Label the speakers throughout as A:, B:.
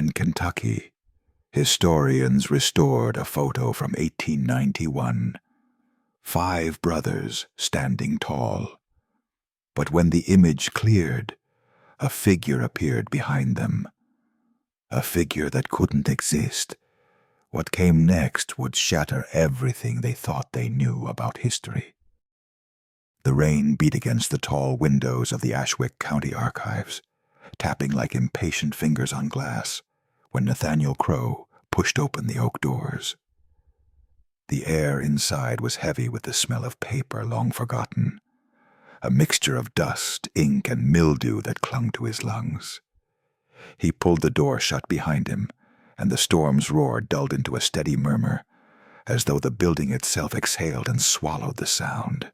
A: in Kentucky, historians restored a photo from 1891. 5 brothers standing tall. But when the image cleared, a figure appeared behind them. A figure that couldn't exist. What came next would shatter everything they thought they knew about history. The rain beat against the tall windows of the Ashwick County Archives, tapping like impatient fingers on glass, when Nathaniel Crowe pushed open the oak doors. The air inside was heavy with the smell of paper long forgotten, a mixture of dust, ink, and mildew that clung to his lungs. He pulled the door shut behind him, and the storm's roar dulled into a steady murmur, as though the building itself exhaled and swallowed the sound.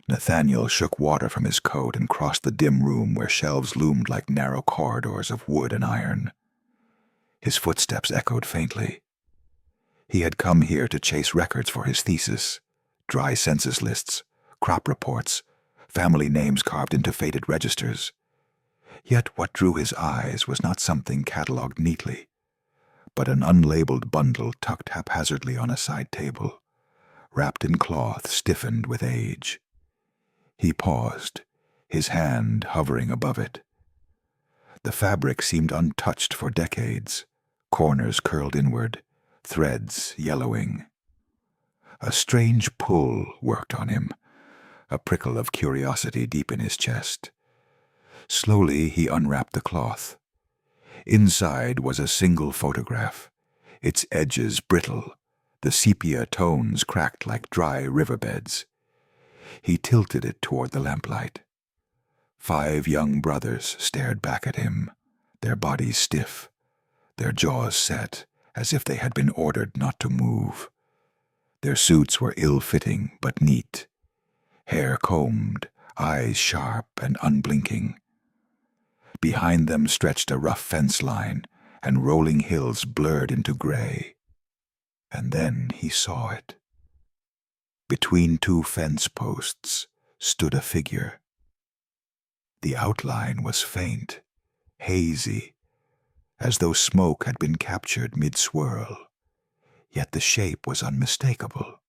A: Nathaniel shook water from his coat and crossed the dim room where shelves loomed like narrow corridors of wood and iron. His footsteps echoed faintly. He had come here to chase records for his thesis, dry census lists, crop reports, family names carved into faded registers. Yet what drew his eyes was not something catalogued neatly, but an unlabeled bundle tucked haphazardly on a side table, wrapped in cloth stiffened with age. He paused, his hand hovering above it. The fabric seemed untouched for decades, corners curled inward, threads yellowing. A strange pull worked on him, a prickle of curiosity deep in his chest. Slowly he unwrapped the cloth. Inside was a single photograph, its edges brittle, the sepia tones cracked like dry riverbeds. He tilted it toward the lamplight. 5 young brothers stared back at him, their bodies stiff, their jaws set, as if they had been ordered not to move. Their suits were ill-fitting but neat, hair combed, eyes sharp and unblinking. Behind them stretched a rough fence line, and rolling hills blurred into gray. And then he saw it. Between 2 fence posts stood a figure. The outline was faint, hazy, as though smoke had been captured mid-swirl, yet the shape was unmistakable.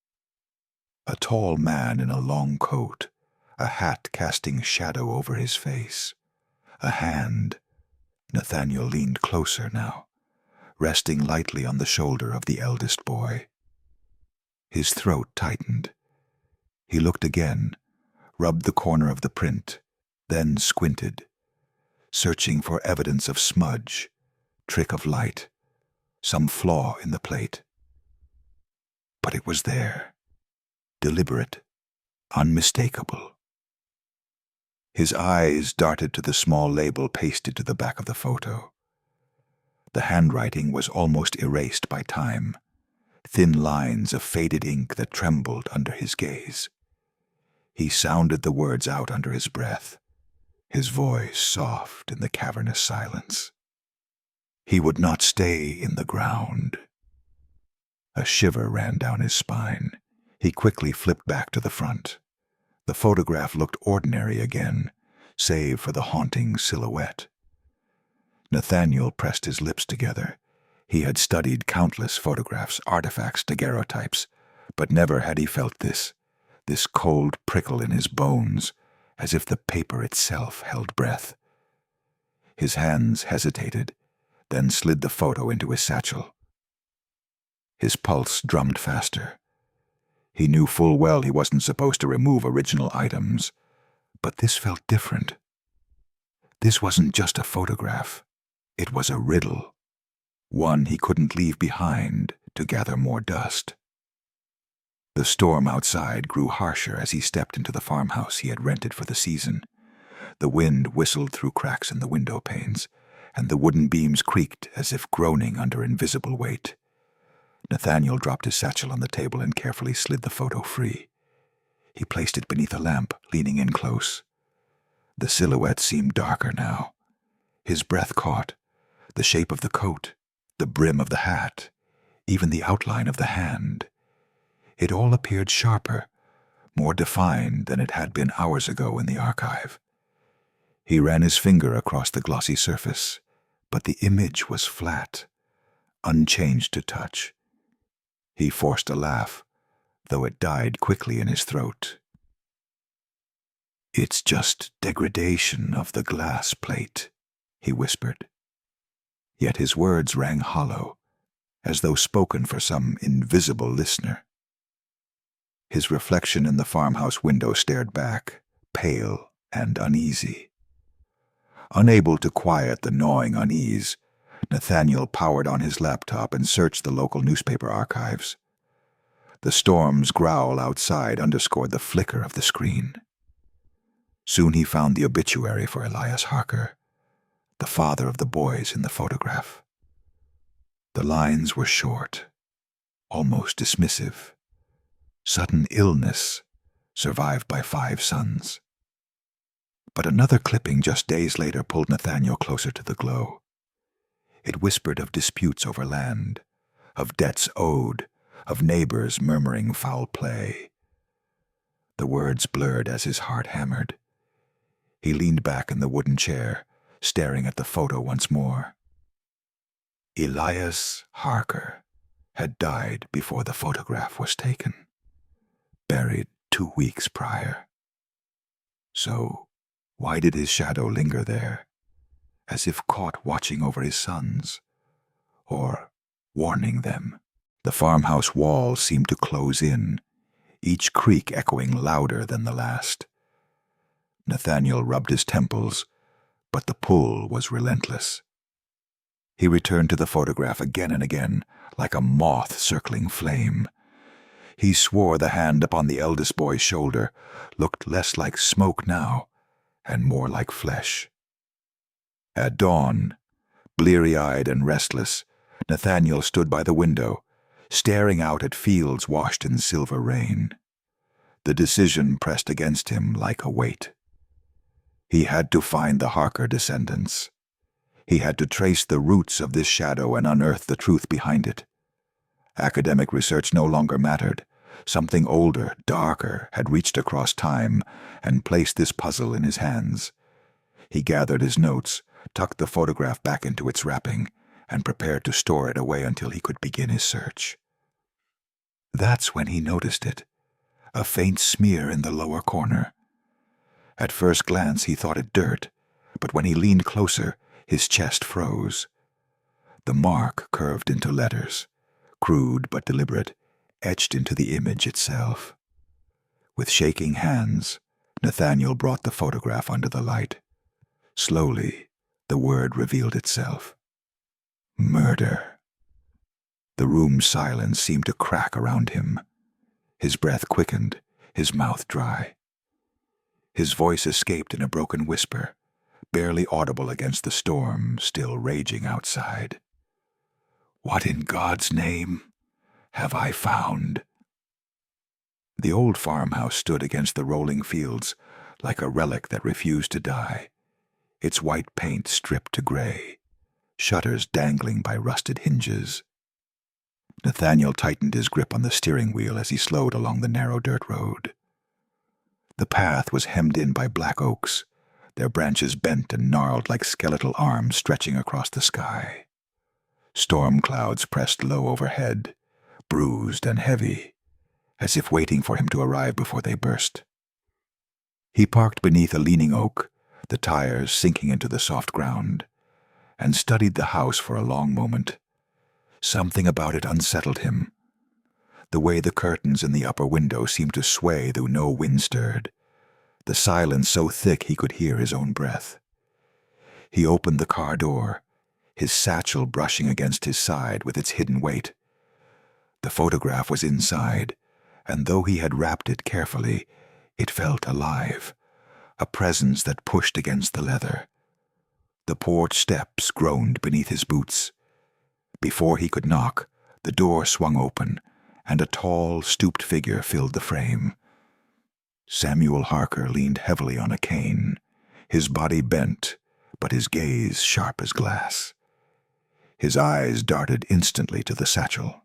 A: A tall man in a long coat, a hat casting shadow over his face. A hand. Nathaniel leaned closer now, resting lightly on the shoulder of the eldest boy. His throat tightened. He looked again, rubbed the corner of the print, then squinted, searching for evidence of smudge, trick of light, some flaw in the plate. But it was there, deliberate, unmistakable. His eyes darted to the small label pasted to the back of the photo. The handwriting was almost erased by time, thin lines of faded ink that trembled under his gaze. He sounded the words out under his breath, his voice soft in the cavernous silence. He would not stay in the ground. A shiver ran down his spine. He quickly flipped back to the front. The photograph looked ordinary again, save for the haunting silhouette. Nathaniel pressed his lips together. He had studied countless photographs, artifacts, daguerreotypes, but never had he felt this cold prickle in his bones, as if the paper itself held breath. His hands hesitated, then slid the photo into his satchel. His pulse drummed faster. He knew full well he wasn't supposed to remove original items, but this felt different. This wasn't just a photograph. It was a riddle, one he couldn't leave behind to gather more dust. The storm outside grew harsher as he stepped into the farmhouse he had rented for the season. The wind whistled through cracks in the window panes, and the wooden beams creaked as if groaning under invisible weight. Nathaniel dropped his satchel on the table and carefully slid the photo free. He placed it beneath a lamp, leaning in close. The silhouette seemed darker now. His breath caught, the shape of the coat, the brim of the hat, even the outline of the hand. It all appeared sharper, more defined than it had been hours ago in the archive. He ran his finger across the glossy surface, but the image was flat, unchanged to touch. He forced a laugh, though it died quickly in his throat. "It's just degradation of the glass plate," he whispered. Yet his words rang hollow, as though spoken for some invisible listener. His reflection in the farmhouse window stared back, pale and uneasy. Unable to quiet the gnawing unease, Nathaniel powered on his laptop and searched the local newspaper archives. The storm's growl outside underscored the flicker of the screen. Soon he found the obituary for Elias Harker, the father of the boys in the photograph. The lines were short, almost dismissive. Sudden illness, survived by 5 sons. But another clipping just days later pulled Nathaniel closer to the glow. It whispered of disputes over land, of debts owed, of neighbors murmuring foul play. The words blurred as his heart hammered. He leaned back in the wooden chair, staring at the photo once more. Elias Harker had died before the photograph was taken, buried 2 weeks prior. So, why did his shadow linger there, as if caught watching over his sons, or warning them? The farmhouse walls seemed to close in, each creak echoing louder than the last. Nathaniel rubbed his temples, but the pull was relentless. He returned to the photograph again and again, like a moth circling flame. He swore the hand upon the eldest boy's shoulder looked less like smoke now, and more like flesh. At dawn, bleary-eyed and restless, Nathaniel stood by the window, staring out at fields washed in silver rain. The decision pressed against him like a weight. He had to find the Harker descendants. He had to trace the roots of this shadow and unearth the truth behind it. Academic research no longer mattered. Something older, darker, had reached across time and placed this puzzle in his hands. He gathered his notes, tucked the photograph back into its wrapping, and prepared to store it away until he could begin his search. That's when he noticed it, a faint smear in the lower corner. At first glance he thought it dirt, but when he leaned closer, his chest froze. The mark curved into letters, crude but deliberate, etched into the image itself. With shaking hands, Nathaniel brought the photograph under the light. Slowly, the word revealed itself. Murder. The room's silence seemed to crack around him. His breath quickened, his mouth dry. His voice escaped in a broken whisper, barely audible against the storm still raging outside. "What in God's name have I found?" The old farmhouse stood against the rolling fields like a relic that refused to die, its white paint stripped to gray, shutters dangling by rusted hinges. Nathaniel tightened his grip on the steering wheel as he slowed along the narrow dirt road. The path was hemmed in by black oaks, their branches bent and gnarled like skeletal arms stretching across the sky. Storm clouds pressed low overhead, bruised and heavy, as if waiting for him to arrive before they burst. He parked beneath a leaning oak, the tires sinking into the soft ground, and studied the house for a long moment. Something about it unsettled him. The way the curtains in the upper window seemed to sway though no wind stirred, the silence so thick he could hear his own breath. He opened the car door, his satchel brushing against his side with its hidden weight. The photograph was inside, and though he had wrapped it carefully, it felt alive, a presence that pushed against the leather. The porch steps groaned beneath his boots. Before he could knock, the door swung open, and a tall, stooped figure filled the frame. Samuel Harker leaned heavily on a cane, his body bent, but his gaze sharp as glass. His eyes darted instantly to the satchel.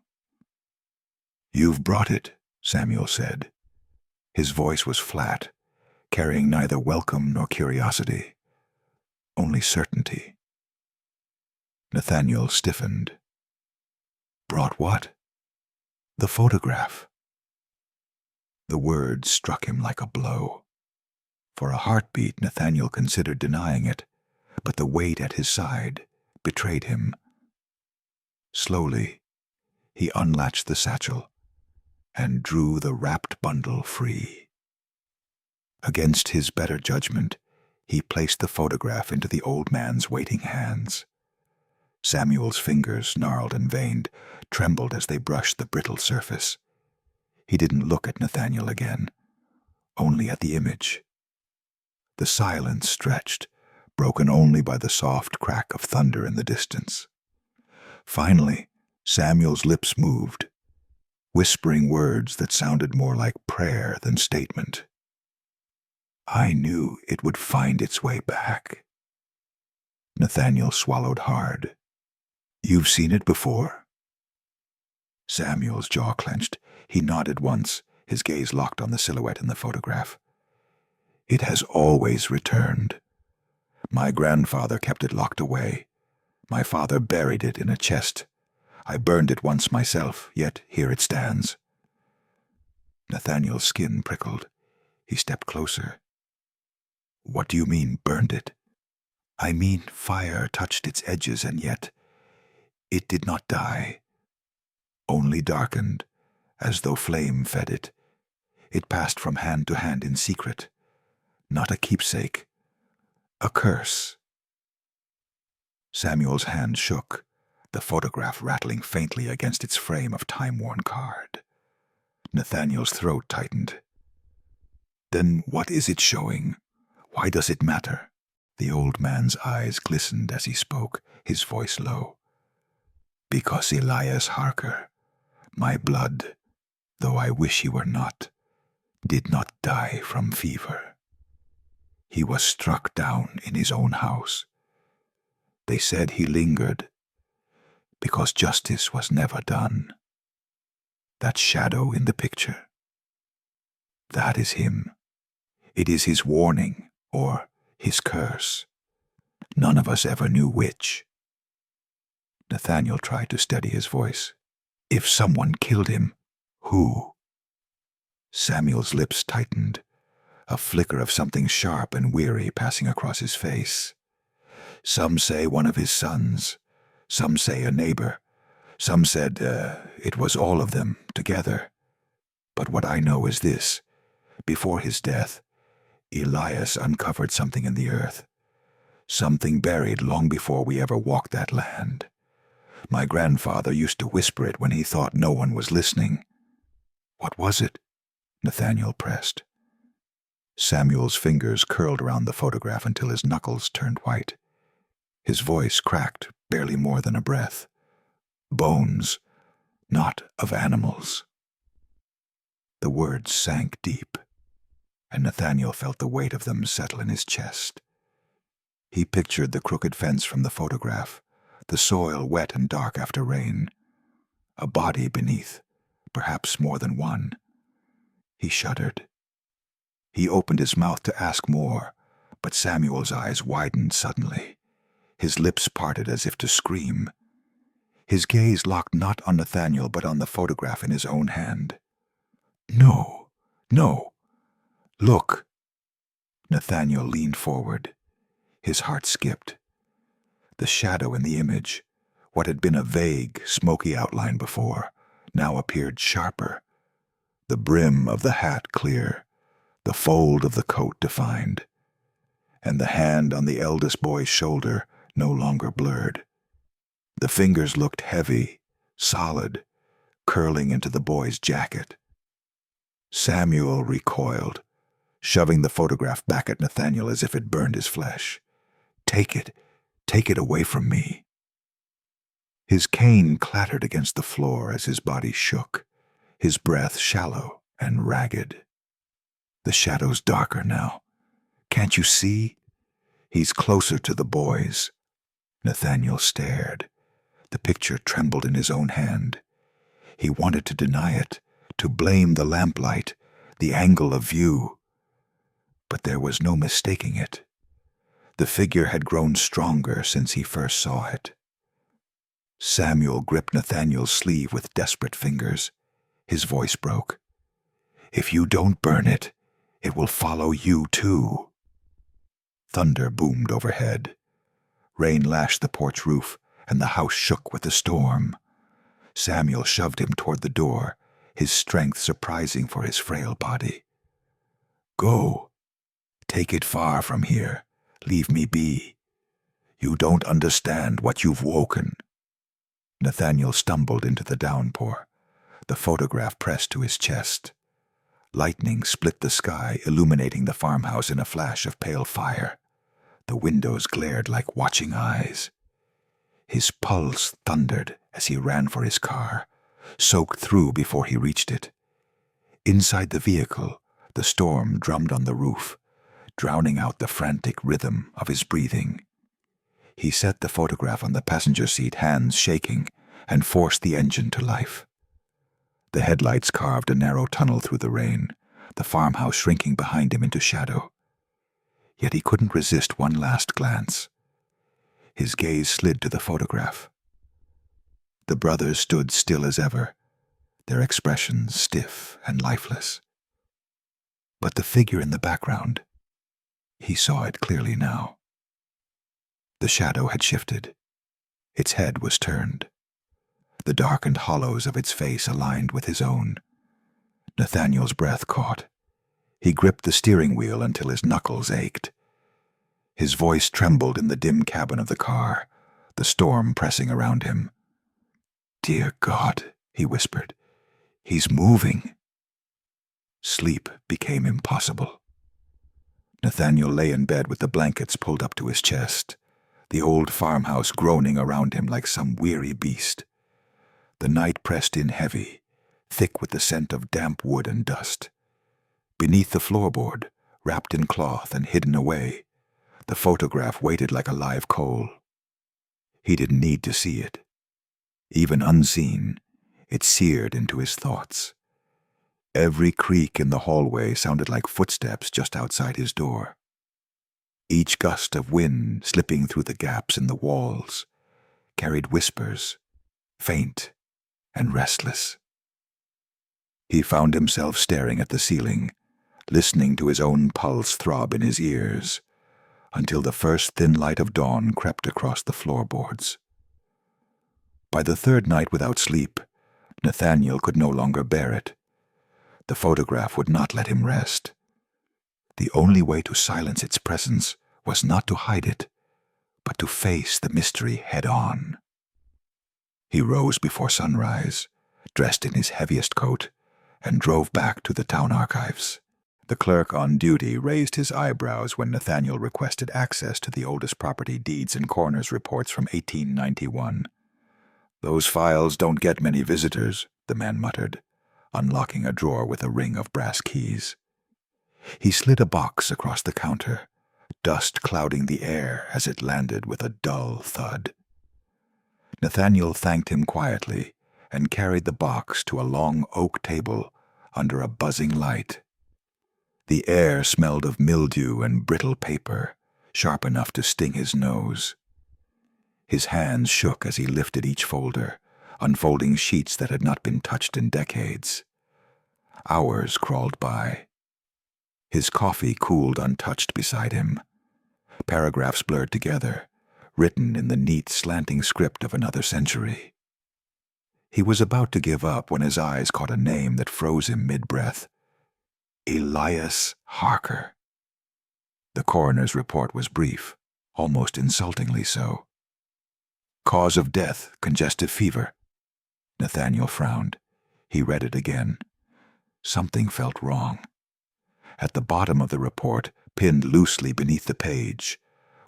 A: "You've brought it," Samuel said. His voice was flat, carrying neither welcome nor curiosity, only certainty. Nathaniel stiffened. Brought what? The photograph. The word struck him like a blow. For a heartbeat, Nathaniel considered denying it, but the weight at his side betrayed him. Slowly, he unlatched the satchel and drew the wrapped bundle free. Against his better judgment, he placed the photograph into the old man's waiting hands. Samuel's fingers, gnarled and veined, trembled as they brushed the brittle surface. He didn't look at Nathaniel again, only at the image. The silence stretched, broken only by the soft crack of thunder in the distance. Finally, Samuel's lips moved, whispering words that sounded more like prayer than statement. I knew it would find its way back. Nathaniel swallowed hard. You've seen it before? Samuel's jaw clenched. He nodded once, his gaze locked on the silhouette in the photograph. It has always returned. My grandfather kept it locked away. My father buried it in a chest. I burned it once myself, yet here it stands. Nathaniel's skin prickled. He stepped closer. What do you mean, burned it? I mean fire touched its edges, and yet it did not die. Only darkened, as though flame fed it. It passed from hand to hand in secret. Not a keepsake. A curse. Samuel's hand shook, the photograph rattling faintly against its frame of time-worn card. Nathaniel's throat tightened. Then what is it showing? Why does it matter? The old man's eyes glistened as he spoke, his voice low. Because Elias Harker, my blood, though I wish he were not, did not die from fever. He was struck down in his own house. They said he lingered, because justice was never done. That shadow in the picture, that is him. It is his warning, or his curse. None of us ever knew which. Nathaniel tried to steady his voice. If someone killed him, who? Samuel's lips tightened, a flicker of something sharp and weary passing across his face. Some say one of his sons, some say a neighbor, some said it was all of them together. But what I know is this: before his death, Elias uncovered something in the earth, something buried long before we ever walked that land. My grandfather used to whisper it when he thought no one was listening. What was it? Nathaniel pressed. Samuel's fingers curled around the photograph until his knuckles turned white. His voice cracked, barely more than a breath. Bones, not of animals. The words sank deep, and Nathaniel felt the weight of them settle in his chest. He pictured the crooked fence from the photograph, the soil wet and dark after rain, a body beneath, perhaps more than one. He shuddered. He opened his mouth to ask more, but Samuel's eyes widened suddenly. His lips parted as if to scream. His gaze locked not on Nathaniel but on the photograph in his own hand. No, no. Look. Nathaniel leaned forward. His heart skipped. The shadow in the image, what had been a vague, smoky outline before, now appeared sharper. The brim of the hat clear, the fold of the coat defined, and the hand on the eldest boy's shoulder no longer blurred. The fingers looked heavy, solid, curling into the boy's jacket. Samuel recoiled, shoving the photograph back at Nathaniel as if it burned his flesh. Take it away from me. His cane clattered against the floor as his body shook, his breath shallow and ragged. The shadow's darker now. Can't you see? He's closer to the boys. Nathaniel stared. The picture trembled in his own hand. He wanted to deny it, to blame the lamplight, the angle of view. But there was no mistaking it. The figure had grown stronger since he first saw it. Samuel gripped Nathaniel's sleeve with desperate fingers. His voice broke. "If you don't burn it, it will follow you too." Thunder boomed overhead. Rain lashed the porch roof, and the house shook with the storm. Samuel shoved him toward the door, his strength surprising for his frail body. "Go. Take it far from here. Leave me be. You don't understand what you've woken." Nathaniel stumbled into the downpour, the photograph pressed to his chest. Lightning split the sky, illuminating the farmhouse in a flash of pale fire. The windows glared like watching eyes. His pulse thundered as he ran for his car, soaked through before he reached it. Inside the vehicle, the storm drummed on the roof, drowning out the frantic rhythm of his breathing. He set the photograph on the passenger seat, hands shaking, and forced the engine to life. The headlights carved a narrow tunnel through the rain, the farmhouse shrinking behind him into shadow. Yet he couldn't resist one last glance. His gaze slid to the photograph. The brothers stood still as ever, their expressions stiff and lifeless. But the figure in the background, he saw it clearly now. The shadow had shifted. Its head was turned. The darkened hollows of its face aligned with his own. Nathaniel's breath caught. He gripped the steering wheel until his knuckles ached. His voice trembled in the dim cabin of the car, the storm pressing around him. "Dear God," he whispered, "he's moving." Sleep became impossible. Nathaniel lay in bed with the blankets pulled up to his chest, the old farmhouse groaning around him like some weary beast. The night pressed in heavy, thick with the scent of damp wood and dust. Beneath the floorboard, wrapped in cloth and hidden away, the photograph waited like a live coal. He didn't need to see it. Even unseen, it seared into his thoughts. Every creak in the hallway sounded like footsteps just outside his door. Each gust of wind slipping through the gaps in the walls carried whispers, faint and restless. He found himself staring at the ceiling, listening to his own pulse throb in his ears, until the first thin light of dawn crept across the floorboards. By the third night without sleep, Nathaniel could no longer bear it. The photograph would not let him rest. The only way to silence its presence was not to hide it, but to face the mystery head-on. He rose before sunrise, dressed in his heaviest coat, and drove back to the town archives. The clerk on duty raised his eyebrows when Nathaniel requested access to the oldest property deeds and coroner's reports from 1891. "Those files don't get many visitors," the man muttered, unlocking a drawer with a ring of brass keys. He slid a box across the counter, dust clouding the air as it landed with a dull thud. Nathaniel thanked him quietly and carried the box to a long oak table under a buzzing light. The air smelled of mildew and brittle paper, sharp enough to sting his nose. His hands shook as he lifted each folder, unfolding sheets that had not been touched in decades. Hours crawled by. His coffee cooled untouched beside him. Paragraphs blurred together, written in the neat, slanting script of another century. He was about to give up when his eyes caught a name that froze him mid-breath. Elias Harker. The coroner's report was brief, almost insultingly so. "Cause of death, congestive fever." Nathaniel frowned. He read it again. Something felt wrong. At the bottom of the report, pinned loosely beneath the page,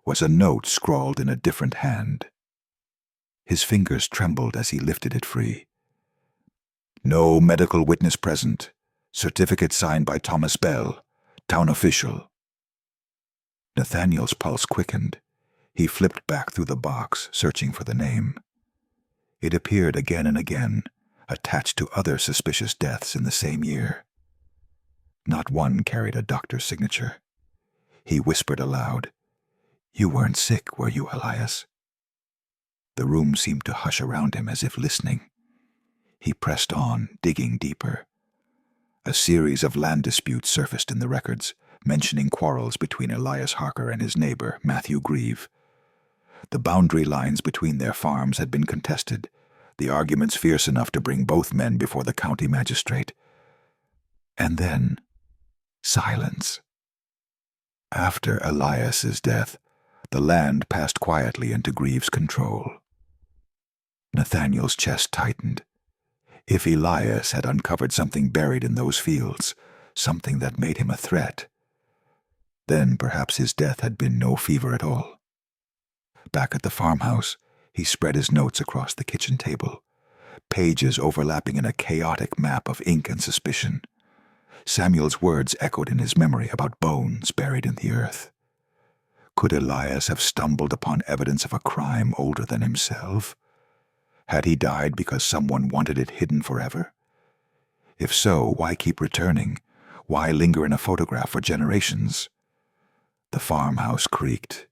A: was a note scrawled in a different hand. His fingers trembled as he lifted it free. "No medical witness present. Certificate signed by Thomas Bell, town official." Nathaniel's pulse quickened. He flipped back through the box, searching for the name. It appeared again and again, attached to other suspicious deaths in the same year. Not one carried a doctor's signature. He whispered aloud, "You weren't sick, were you, Elias?" The room seemed to hush around him as if listening. He pressed on, digging deeper. A series of land disputes surfaced in the records, mentioning quarrels between Elias Harker and his neighbor, Matthew Grieve. The boundary lines between their farms had been contested, the arguments fierce enough to bring both men before the county magistrate. And then, silence. After Elias's death, the land passed quietly into Grieve's control. Nathaniel's chest tightened. If Elias had uncovered something buried in those fields, something that made him a threat, then perhaps his death had been no fever at all. Back at the farmhouse, he spread his notes across the kitchen table, pages overlapping in a chaotic map of ink and suspicion. Samuel's words echoed in his memory about bones buried in the earth. Could Elias have stumbled upon evidence of a crime older than himself? Had he died because someone wanted it hidden forever? If so, why keep returning? Why linger in a photograph for generations? The farmhouse creaked.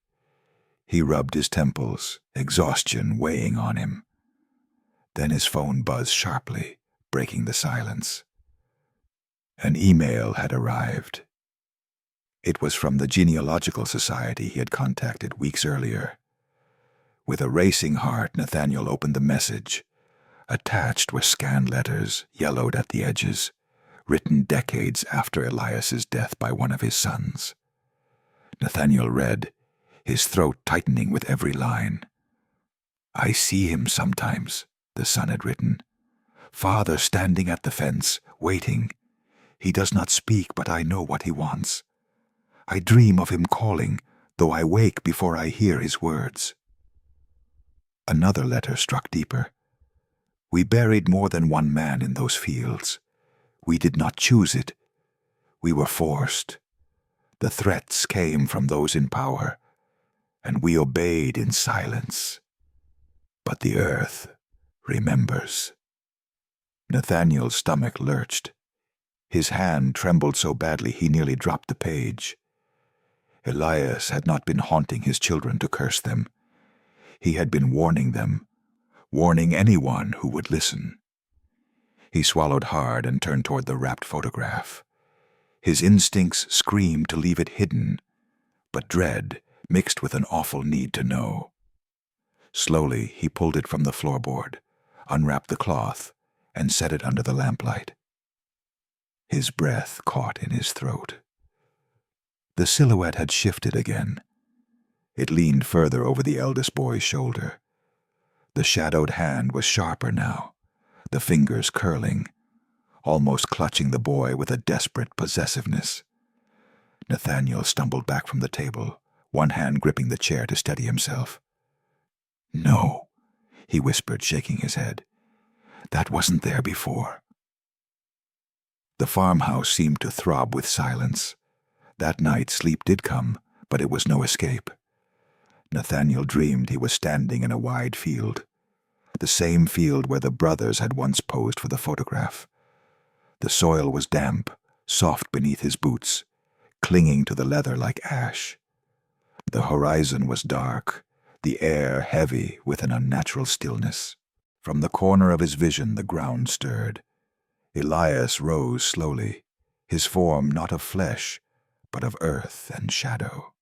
A: He rubbed his temples, exhaustion weighing on him. Then his phone buzzed sharply, breaking the silence. An email had arrived. It was from the Genealogical Society he had contacted weeks earlier. With a racing heart, Nathaniel opened the message. Attached were scanned letters, yellowed at the edges, written decades after Elias's death by one of his sons. Nathaniel read, his throat tightening with every line. "I see him sometimes," the son had written. "Father standing at the fence, waiting. He does not speak, but I know what he wants. I dream of him calling, though I wake before I hear his words." Another letter struck deeper. "We buried more than one man in those fields. We did not choose it. We were forced. The threats came from those in power, and we obeyed in silence. But the earth remembers." Nathaniel's stomach lurched. His hand trembled so badly he nearly dropped the page. Elias had not been haunting his children to curse them. He had been warning them, warning anyone who would listen. He swallowed hard and turned toward the wrapped photograph. His instincts screamed to leave it hidden, but dread mixed with an awful need to know. Slowly he pulled it from the floorboard, unwrapped the cloth, and set it under the lamplight. His breath caught in his throat. The silhouette had shifted again. It leaned further over the eldest boy's shoulder. The shadowed hand was sharper now, the fingers curling, almost clutching the boy with a desperate possessiveness. Nathaniel stumbled back from the table, one hand gripping the chair to steady himself. "No," he whispered, shaking his head. "That wasn't there before." The farmhouse seemed to throb with silence. That night sleep did come, but it was no escape. Nathaniel dreamed he was standing in a wide field, the same field where the brothers had once posed for the photograph. The soil was damp, soft beneath his boots, clinging to the leather like ash. The horizon was dark, the air heavy with an unnatural stillness. From the corner of his vision the ground stirred. Elias rose slowly, his form not of flesh, but of earth and shadow.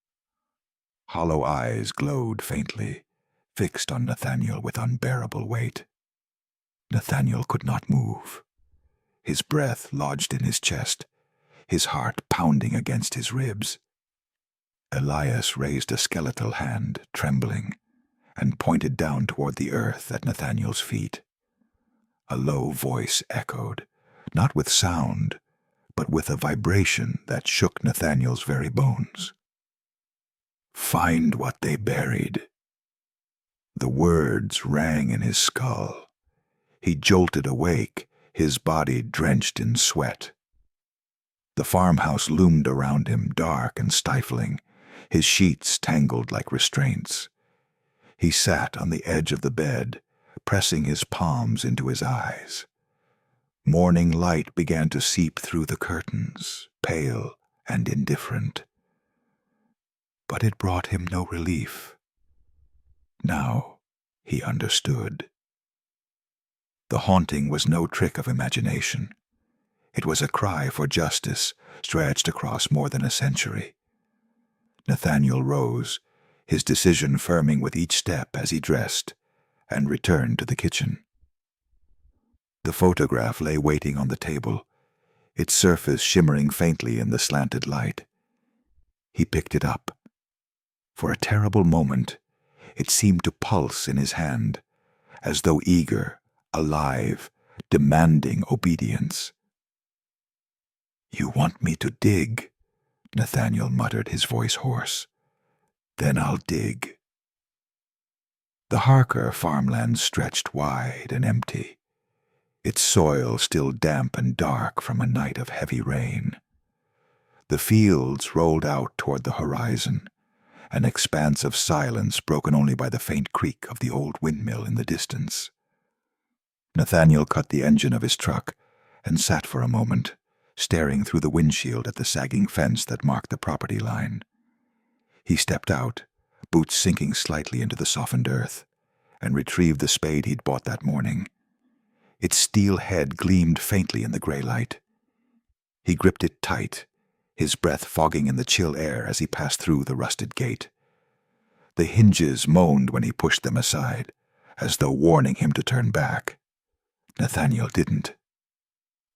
A: Hollow eyes glowed faintly, fixed on Nathaniel with unbearable weight. Nathaniel could not move. His breath lodged in his chest, his heart pounding against his ribs. Elias raised a skeletal hand, trembling, and pointed down toward the earth at Nathaniel's feet. A low voice echoed, not with sound, but with a vibration that shook Nathaniel's very bones. "Find what they buried." The words rang in his skull. He jolted awake, his body drenched in sweat. The farmhouse loomed around him, dark and stifling, his sheets tangled like restraints. He sat on the edge of the bed, pressing his palms into his eyes. Morning light began to seep through the curtains, pale and indifferent. But it brought him no relief. Now he understood. The haunting was no trick of imagination. It was a cry for justice stretched across more than a century. Nathaniel rose, his decision firming with each step as he dressed, and returned to the kitchen. The photograph lay waiting on the table, its surface shimmering faintly in the slanted light. He picked it up. For a terrible moment, it seemed to pulse in his hand, as though eager, alive, demanding obedience. "You want me to dig?" Nathaniel muttered, his voice hoarse. "Then I'll dig." The Harker farmland stretched wide and empty, its soil still damp and dark from a night of heavy rain. The fields rolled out toward the horizon, an expanse of silence broken only by the faint creak of the old windmill in the distance. Nathaniel cut the engine of his truck and sat for a moment, staring through the windshield at the sagging fence that marked the property line. He stepped out, boots sinking slightly into the softened earth, and retrieved the spade he'd bought that morning. Its steel head gleamed faintly in the gray light. He gripped it tight, his breath fogging in the chill air as he passed through the rusted gate. The hinges moaned when he pushed them aside, as though warning him to turn back. Nathaniel didn't.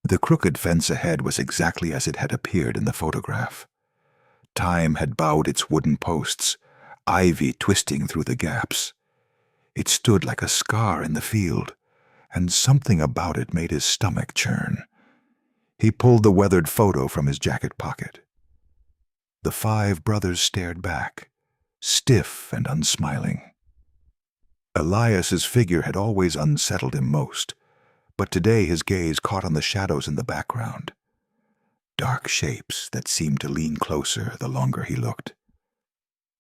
A: The crooked fence ahead was exactly as it had appeared in the photograph. Time had bowed its wooden posts, ivy twisting through the gaps. It stood like a scar in the field, and something about it made his stomach churn. He pulled the weathered photo from his jacket pocket. The 5 brothers stared back, stiff and unsmiling. Elias's figure had always unsettled him most, but today his gaze caught on the shadows in the background. Dark shapes that seemed to lean closer the longer he looked.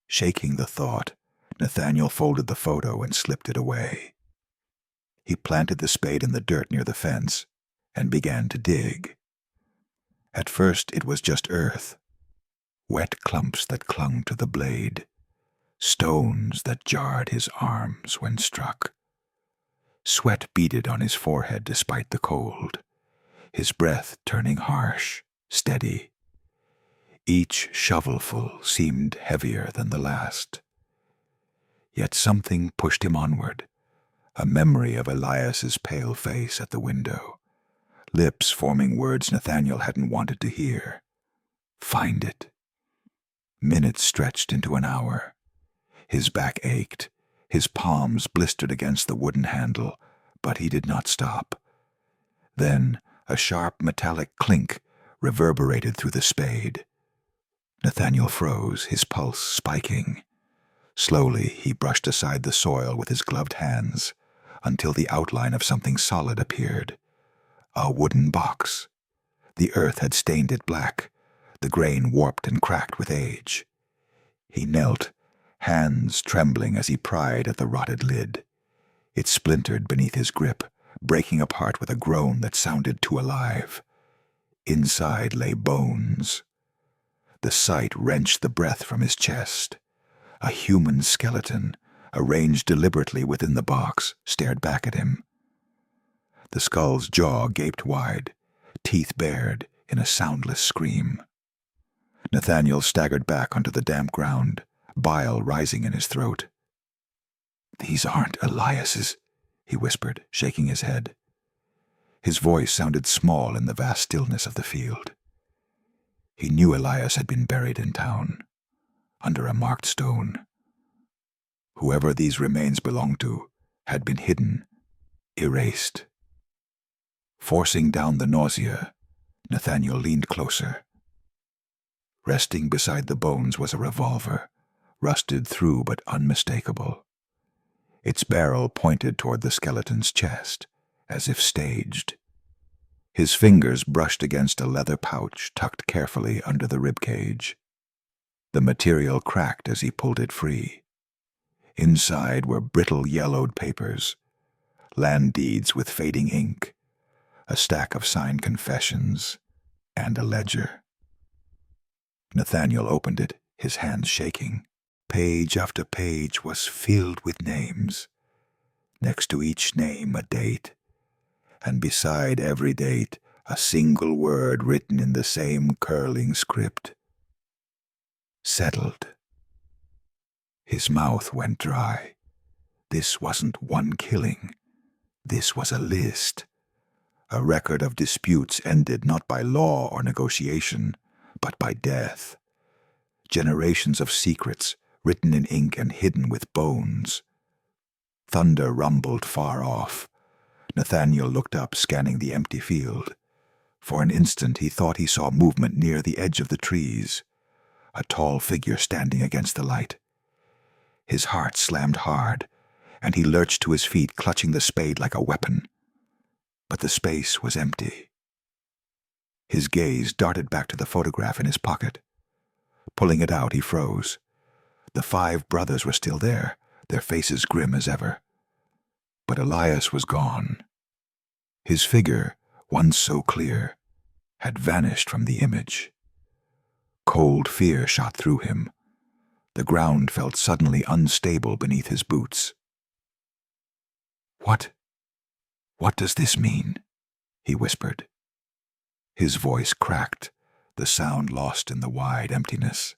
A: Shaking the thought, Nathaniel folded the photo and slipped it away. He planted the spade in the dirt near the fence and began to dig. At first it was just earth, wet clumps that clung to the blade, stones that jarred his arms when struck. Sweat beaded on his forehead despite the cold, his breath turning harsh, steady. Each shovelful seemed heavier than the last. Yet something pushed him onward, a memory of Elias's pale face at the window, lips forming words Nathaniel hadn't wanted to hear. Find it. Minutes stretched into an hour. His back ached, his palms blistered against the wooden handle, but he did not stop. Then a sharp metallic clink reverberated through the spade. Nathaniel froze, his pulse spiking. Slowly he brushed aside the soil with his gloved hands, until the outline of something solid appeared. A wooden box. The earth had stained it black, the grain warped and cracked with age. He knelt, hands trembling as he pried at the rotted lid. It splintered beneath his grip, breaking apart with a groan that sounded too alive. Inside lay bones. The sight wrenched the breath from his chest. A human skeleton, arranged deliberately within the box, stared back at him. The skull's jaw gaped wide, teeth bared in a soundless scream. Nathaniel staggered back onto the damp ground, bile rising in his throat. "These aren't Elias's," he whispered, shaking his head. His voice sounded small in the vast stillness of the field. He knew Elias had been buried in town, under a marked stone. Whoever these remains belonged to had been hidden, erased. Forcing down the nausea, Nathaniel leaned closer. Resting beside the bones was a revolver, rusted through but unmistakable. Its barrel pointed toward the skeleton's chest, as if staged. His fingers brushed against a leather pouch tucked carefully under the ribcage. The material cracked as he pulled it free. Inside were brittle yellowed papers, land deeds with fading ink, a stack of signed confessions, and a ledger. Nathaniel opened it, his hands shaking. Page after page was filled with names. Next to each name a date, and beside every date a single word written in the same curling script. Settled. His mouth went dry. This wasn't one killing. This was a list. A record of disputes ended not by law or negotiation, but by death. Generations of secrets, written in ink and hidden with bones. Thunder rumbled far off. Nathaniel looked up, scanning the empty field. For an instant he thought he saw movement near the edge of the trees, a tall figure standing against the light. His heart slammed hard, and he lurched to his feet, clutching the spade like a weapon. But the space was empty. His gaze darted back to the photograph in his pocket. Pulling it out, he froze. The 5 brothers were still there, their faces grim as ever. But Elias was gone. His figure, once so clear, had vanished from the image. Cold fear shot through him. The ground felt suddenly unstable beneath his boots. What does this mean?" he whispered. His voice cracked, the sound lost in the wide emptiness.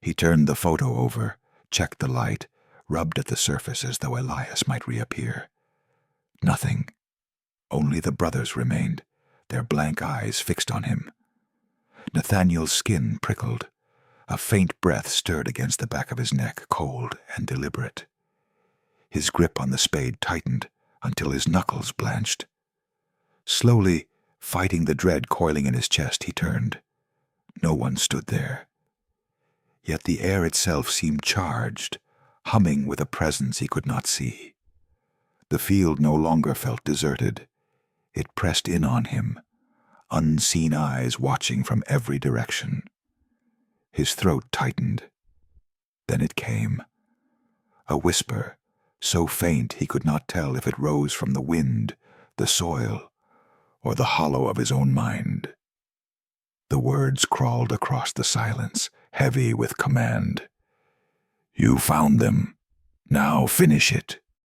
A: He turned the photo over, checked the light, rubbed at the surface as though Elias might reappear. Nothing. Only the brothers remained, their blank eyes fixed on him. Nathaniel's skin prickled. A faint breath stirred against the back of his neck, cold and deliberate. His grip on the spade tightened until his knuckles blanched. Slowly, fighting the dread coiling in his chest, he turned. No one stood there. Yet the air itself seemed charged, humming with a presence he could not see. The field no longer felt deserted. It pressed in on him, unseen eyes watching from every direction. His throat tightened. Then it came. A whisper, so faint he could not tell if it rose from the wind, the soil, or the hollow of his own mind. The words crawled across the silence, heavy with command. "You found them. Now finish it."